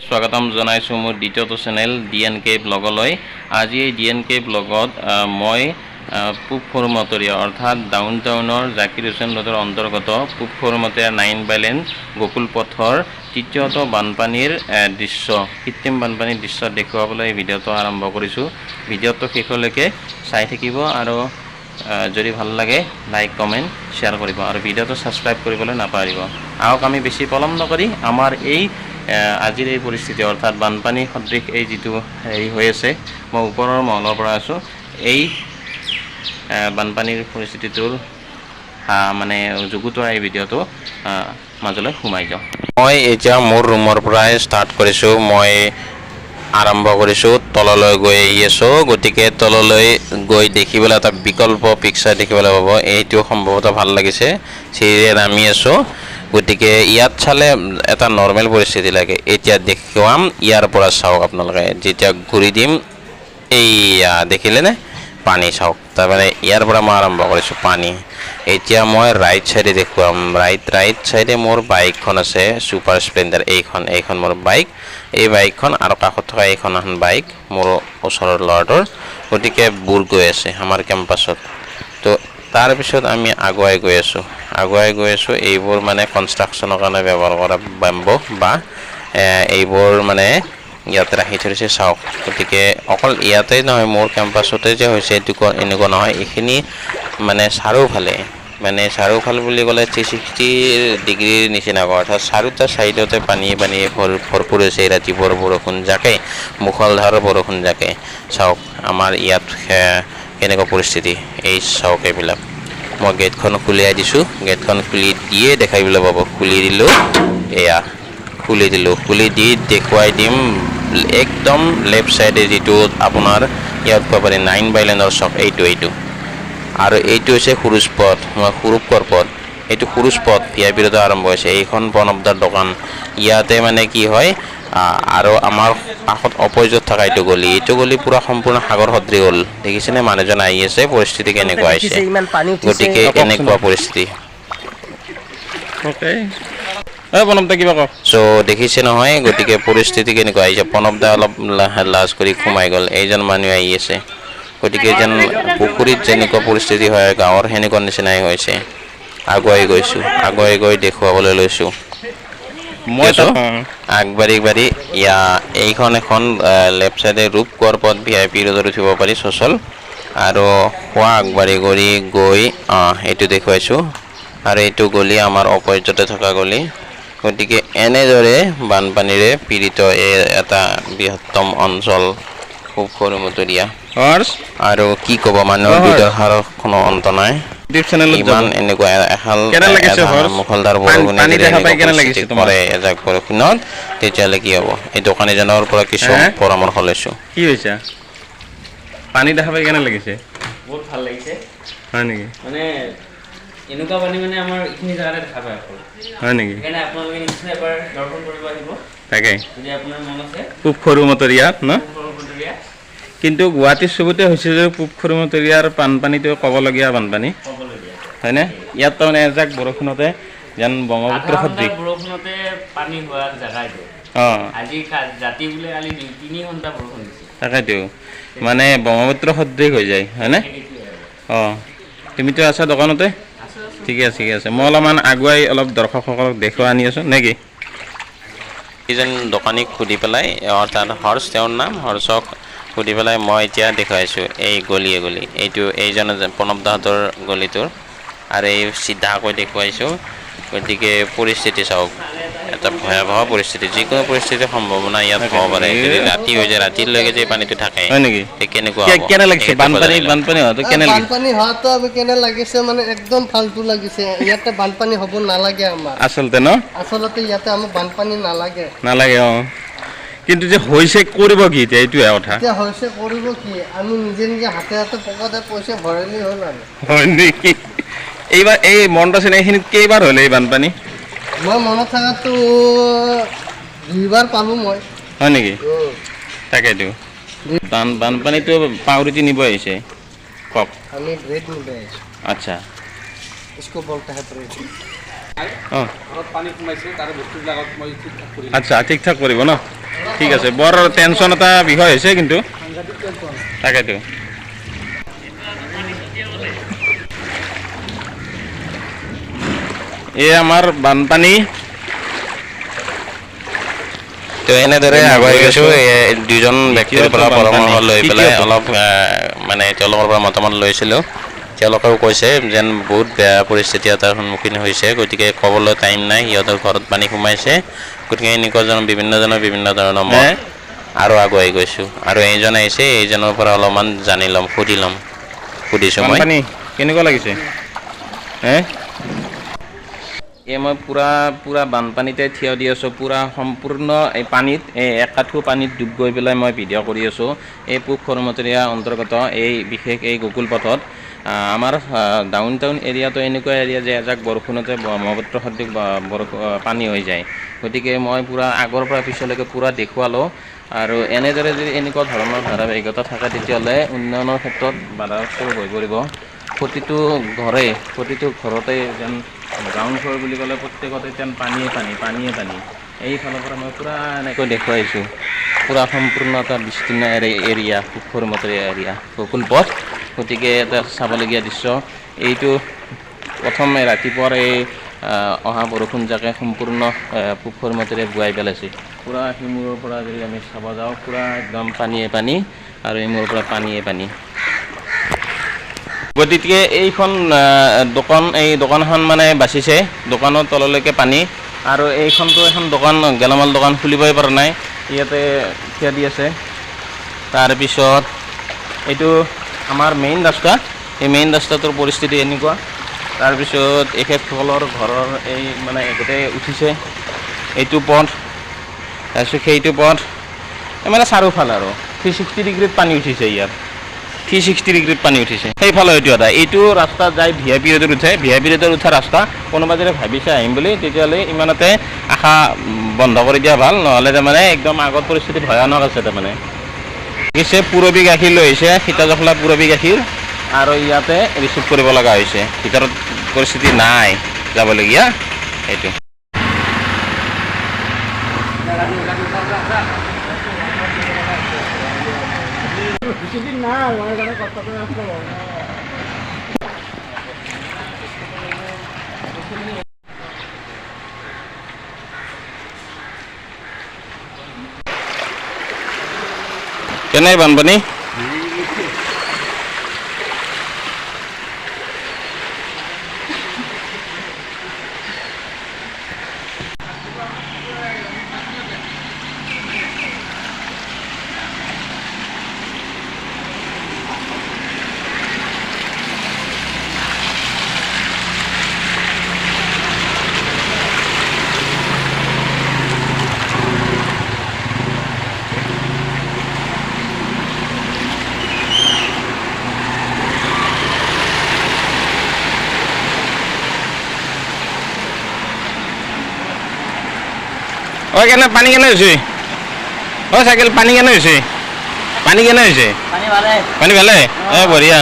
স্বাগতম জনাইছোঁ মোৰ দ্বিতীয়টো চেনেল DNK ব্লগলৈ। আজি এই DNK ব্লগত মই পূব সৰুমতৰীয়া অৰ্থাৎ ডাউন টাউনৰ জাকিৰ হুছেইন ৰোডৰ অন্তৰ্গত পূব সৰুমতৰীয়া 9 বাইলেন গোকুল পথৰ তৃতীয়টো বানপানীৰ দৃশ্য কৃত্ৰিম বানপানীৰ দৃশ্য দেখুৱাবলৈ এই ভিডিঅ'টো আৰম্ভ কৰিছোঁ। ভিডিঅ'টো শেষলৈকে চাই থাকিব আৰু যদি ভাল লাগে লাইক কমেণ্ট শ্বেয়াৰ কৰিব আৰু ভিডিঅ'টো ছাবস্ক্ৰাইব কৰিবলৈ নাপাহৰিব। আহক আমি বেছি পলম নকৰি আমাৰ এই আজিৰ এই পৰিস্থিতি অৰ্থাৎ বানপানী সদৃশ এই যিটো হেৰি হৈ আছে, মই ওপৰৰ মহলৰ পৰা আছোঁ, এই বানপানীৰ পৰিস্থিতিটোৰ মানে যুগুতোৱা এই ভিডিঅ'টো মাজলৈ সোমাই যাওঁ। মই এতিয়া মোৰ ৰুমৰ পৰাই ষ্টাৰ্ট কৰিছোঁ। মই আৰম্ভ কৰিছোঁ, তললৈ গৈ আহি আছোঁ। গতিকে তললৈ গৈ দেখিবলৈ এটা বিকল্প পিকচাৰ দেখিবলৈ পাব। এইটো সম্ভৱতঃ ভাল লাগিছে, চিৰিৰে নামি আছোঁ। গতিকে ইয়াত চালে এটা নৰ্মেল পৰিস্থিতি লাগে। এতিয়া দেখুৱাম ইয়াৰ পৰা চাওক আপোনালোকে, যেতিয়া ঘূৰি দিম এইয়া দেখিলেনে পানী চাওক। তাৰমানে ইয়াৰ পৰা মই আৰম্ভ কৰিছোঁ পানী। এতিয়া মই ৰাইট চাইডে দেখুৱাম। ৰাইট চাইডে মোৰ বাইকখন আছে, ছুপাৰ স্প্লেণ্ডাৰ। এইখন মোৰ বাইক। এই বাইকখন আৰু কাষত থকা এইখন এখন বাইক মোৰ ওচৰৰ ল'ৰাটোৰ। গতিকে বুৰ গৈ আছে আমাৰ কেম্পাছত। তো তাৰপিছত আমি আগুৱাই গৈ আছোঁ। এইবোৰ মানে কনষ্ট্ৰাকশ্যনৰ কাৰণে ব্যৱহাৰ কৰা বেম্বো বা এইবোৰ মানে ইয়াতে ৰাখি থৈছে চাওক। গতিকে অকল ইয়াতেই নহয়, মোৰ কেম্পাছতে যে হৈছে এইটো এনেকুৱা নহয়। এইখিনি মানে চাৰিওফাল বুলি ক'লে 360 ডিগ্ৰীৰ নিচিনা কৰা, অৰ্থাৎ চাৰিওটা চাইডতে পানীয়ে ভৰপূৰ হৈছে। ৰাতিপুৱাৰ বৰষুণ জাকে, মুখলধাৰ বৰষুণ জাকে। চাওক আমাৰ ইয়াত কেনেকুৱা পৰিস্থিতি, এই চাওক এইবিলাক। মই গেটখন খুলিয়াই দিছোঁ, গেটখন খুলি দিয়ে দেখাবলৈ পাব। খুলি দিলোঁ, এয়া খুলি দি দেখুৱাই দিম একদম লেফ্ট চাইডে যিটো আপোনাৰ ইয়াত পাব পাৰি 9 বাইলেনৰ চক। এইটো আৰু এইটো হৈছে সুৰুজ পথ, সুৰূপকৰ পথ। এইটো সুৰুজ পথ VIP ৰোড আৰম্ভ হৈছে। এইখন বনবদাৰ দোকান। ইয়াতে মানে কি হয়, আৰু আমাৰ কাষত অপজিত থকা এইটো গলি পূৰা সম্পূৰ্ণ সাগৰ সদৃশ হ'ল। দেখিছেনে মানুহজন আহি আছে, পৰিস্থিতি কেনেকুৱা হৈছে। গতিকে এনেকুৱা পৰিস্থিতি। চ' দেখিছে নহয়, গতিকে পৰিস্থিতি কেনেকুৱা আহিছে। প্ৰণৱদা অলপ লাজ কৰি সোমাই গ'ল। এইজন মানুহ আহি আছে। গতিকে যেন পুখুৰীত যেনেকুৱা পৰিস্থিতি হয় গাঁৱৰ, সেনেকুৱা নিচিনাই হৈছে। আগুৱাই গৈ দেখুৱাবলৈ লৈছোঁ। আগবাঢ়ি এইখন এখন লেফ্ট চাইডে ৰূপকৰ পথ VIP ৰোডত উঠিব পাৰি চচল। আৰু আগবাঢ়ি গৈ এইটো দেখুৱাইছোঁ। আৰু এইটো গলি আমাৰ অপজিততে থকা গলি। গতিকে এনেদৰে বানপানীৰে পীড়িত এটা বৃহত্তম অঞ্চল পূব সৰুমতৰীয়া। আৰু কি ক'ব, মানুহৰ দুৰ্দশাৰ কোনো অন্ত নাই। ইমান এনেকুৱা মুখলধাৰ বৰষুণে কৰে এজাক বৰষুণত, তেতিয়াহ'লে কি হ'ব। এই দোকানীজনৰ পৰা কিছু পৰামৰ্শ লৈছোঁ। কি হৈছে, পানী দেখা পাই কেনে লাগিছে? বহুত ভাল লাগিছে। হয় নেকি? মানে এনেকুৱা পানী মানে আমাৰ এইখিনি জেগাতে দেখা পায় অকল। হয় নেকি? সেইকাৰণে আপোনালোকে নিশ্চয় এবাৰ দৰ্শন কৰিব আহিব তাকে, যদি আপোনাৰ মন আছে। পূব সৰুমতৰীয়াত ন? সৰুমতৰীয়া। কিন্তু গুৱাহাটীৰ চবতে হৈছে যে পূব সৰুমতৰীয়াৰ বানপানীটো ক'বলগীয়া বানপানী হয়নে? ইয়াত তাৰমানে এজাক বৰষুণতে যেন ব্ৰহ্মপুত্ৰ সদৃশ বৰষুণতে পানী হোৱা জেগা এইটো। আজি ৰাতি বোলে কালি 2-3 ঘণ্টা বৰষুণ দিছে। তাকেতো মানে ব্ৰহ্মপুত্ৰ সদৃশ হৈ যায় হয়নে? তুমিতো আছা দোকানতে? ঠিকে আছে। মই অলপমান আগুৱাই অলপ দৰ্শকসকলক দেখুৱাই আনি আছোঁ নেকি? এইজন দোকানীক সুধি পেলাই, অৰ্থাৎ হৰ্ষ তেওঁৰ নাম, হৰ্ষক সুধি পেলাই মই এতিয়া দেখুৱাইছোঁ এই গলিয়ে এইজন প্ৰণৱদাহঁতৰ গলিটোৰ। আৰু এই চিধাকৈ দেখুৱাইছোঁ। গতিকে পৰিস্থিতি চাওক, এটা ভয়াৱহ পৰিস্থিতি। যিকোনো পৰিস্থিতিৰ সম্ভাৱনা ইয়াত হ'ব পাৰে। যদি ৰাতি হৈ যায়, ৰাতিলৈকে যে পানীটো থাকে, হয় নেকি? কেনেকুৱা কেনে লাগিছে বানপানী হোৱাটো? বানপানী হোৱাটো কেনে লাগিছে মানে একদম ফাল্টু লাগিছে। ইয়াতে বানপানী হ'ব নালাগে আমাৰ আচলতে ইয়াতে আমাক বানপানী নালাগে। কিন্তু যে হৈছে কৰিব কি এতিয়া, এইটোৱে কথা। এতিয়া হৈছে কৰিব কি, আমি নিজে হাতে পকেটে পইচা ভৰালি হ'ল আৰু। হয় নেকি? এইবাৰ এই মনত আছে এইখিনিত কেইবাৰ হ'ল এই বানপানী? মই মনত থকাতো 2বাৰ পালোঁ মই। হয় নেকি? তাকেতো বানপানীটো পাউৰুটি নিব আহিছে কওক। আমি ব্ৰেড নিব আহিছোঁ। আচ্ছা, পানী সোমাইছে, তাৰে বস্তুবিলাকত মই ঠিক ঠাক কৰিম। আচ্ছা, ঠিক ঠাক কৰিব ন? ঠিক আছে বৰ টেনশ্যন এটা বিষয় হৈছে কিন্তু তাকেতো এই আমাৰ বানপানী তো এনেদৰে আগুৱাই গৈছোঁ দুজন ব্যক্তিৰ পৰা পৰামৰ্শ লৈ পেলাই অলপ মানে তেওঁলোকৰ পৰা মতামত লৈছিলোঁ তেওঁলোকেও কৈছে যেন বহুত বেয়া পৰিস্থিতি এটাৰ সন্মুখীন হৈছে গতিকে ক'বলৈ টাইম নাই সিহঁতৰ ঘৰত পানী সোমাইছে গতিকে এনেকুৱাজন বিভিন্ন ধৰণৰ মত আৰু আগুৱাই গৈছোঁ আৰু এইজন আহিছে এইজনৰ পৰা অলপমান জানি ল'ম সুধিছোঁ মই কেনেকুৱা লাগিছে মই পুৰা বানপানীতে থিয় দি আছোঁ পুৰা সম্পূৰ্ণ এই পানীত এক আঁঠু পানীত ডুব গৈ পেলাই মই ভিডিঅ' কৰি আছোঁ এই পূব খৰমতৰীয়া অন্তৰ্গত এই বিশেষ এই গকুল পথত আমাৰ ডাউন টাউন এৰিয়াটো এনেকুৱা এৰিয়া যে এজাক বৰষুণতে ব্ৰহ্মপুত্ৰ সদৃশ পানী হৈ যায় গতিকে মই পুৰা আগৰ পৰা পিছলৈকে পুৰা দেখুৱালোঁ আৰু এনেদৰে যদি এনেকুৱা ধৰণৰ ধাৰাবাহিকতা থাকে তেতিয়াহ'লে উন্নয়নৰ ক্ষেত্ৰত বাধাগ্ৰস্ত হৈ পৰিব প্ৰতিটো ঘৰতে যেন গ্ৰাউণ্ড ফ্ল'ৰ বুলি ক'লে প্ৰত্যেকতে যেন পানীয়ে পানী এইফালৰ পৰা মই পুৰা এনেকৈ দেখুৱাইছোঁ পুৰা সম্পূৰ্ণ এটা বিস্তীৰ্ণ এৰিয়া পূব খৰমতৰীয়া এৰিয়া গকুল পথ গতিকে এটা চাবলগীয়া দৃশ্য এইটো প্ৰথমে ৰাতিপুৱাৰ এই অহা বৰষুণজাকে সম্পূৰ্ণ পূব খৰমতৰীয়া বোৱাই পেলাইছে পুৰা সিমূৰৰ পৰা যদি আমি চাব যাওঁ পুৰা একদম পানী আৰু ইমূৰৰ পৰা পানী গতিকে এইখন দোকানখন মানে বাচিছে দোকানৰ তললৈকে পানী আৰু এইখনতো এখন দোকান গেলামাল দোকান খুলিবই পৰা নাই ইয়াতে থিয় দি আছে তাৰপিছত এইটো আমাৰ মেইন ৰাস্তা এই মেইন ৰাস্তাটোৰ পৰিস্থিতি এনেকুৱা তাৰপিছত এখেতসকলৰ ঘৰৰ এই মানে গোটেই উঠিছে এইটো পথ তাৰপিছত সেইটো পথ মানে চাৰিওফাল আৰু 360 ডিগ্ৰীত পানী উঠিছে ইয়াত 360 ডিগ্ৰীত পানী উঠিছে সেইফালে এইটো ৰাস্তা যায় VIP ৰোডত উঠে VIP ৰোডত উঠা ৰাস্তা কোনোবা যদি ভাবিছে আহিম বুলি তেতিয়াহ'লে ইমানতে আশা বন্ধ কৰি দিয়া ভাল নহ'লে তাৰমানে একদম আগত পৰিস্থিতি ভয়ানক আছে তাৰমানে পিছে পুৰবী গাখীৰ লৈ আহিছে সীতাজখলা পুৰবী গাখীৰ আৰু ইয়াতে ৰিচিভ কৰিব লগা হৈছে ভিতৰত পৰিস্থিতি নাই যাবলগীয়া এইটো কেনে বানপানী কেনে পানী কেনে হৈছে চাইকেল পানী কেনে হৈছে পানী ভালে বঢ়িয়া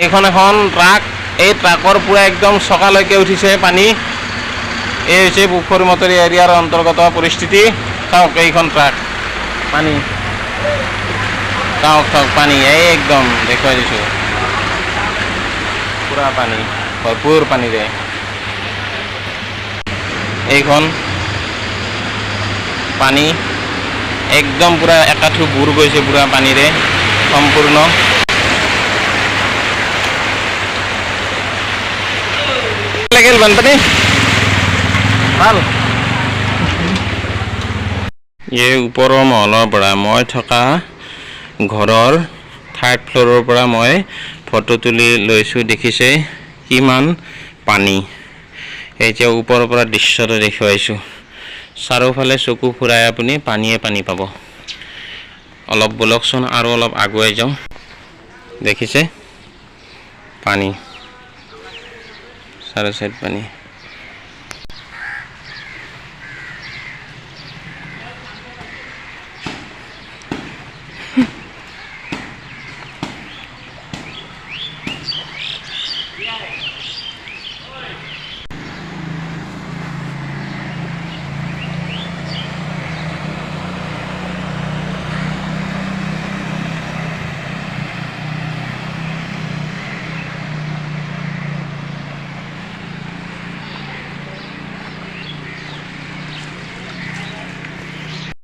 এইখন এখন ট্ৰাক এই ট্ৰাকৰ পুৰা একদম চকালৈকে উঠিছে পানী এই হৈছে পূব খৰমতৰীয়া এৰিয়াৰ অন্তৰ্গত পৰিস্থিতি চাওক এইখন ট্ৰাক পানী চাওক পানী এই একদম দেখুৱাই দিছোঁ পুৰা পানী ভৰপূৰ পানীৰে এইখন পানী একদম পুৰা একাঠু বুৰ গৈছে পুৰা পানীৰে সম্পূৰ্ণ লাগিল বানপানী ভাল এই ওপৰৰ মহলৰ পৰা মই থকা ঘৰৰ 3rd ফ্ল'ৰৰ পৰা মই ফটো তুলি লৈছোঁ দেখিছে কিমান পানী এতিয়া ওপৰৰ পৰা দৃশ্যটো দেখুৱাইছোঁ চাৰিওফালে চকু ফুৰাই আপুনি পানীয়ে পানী পাব অলপ বলকচোন আৰু অলপ আগুৱাই যাওঁ দেখিছে পানী চাৰে চাইড পানী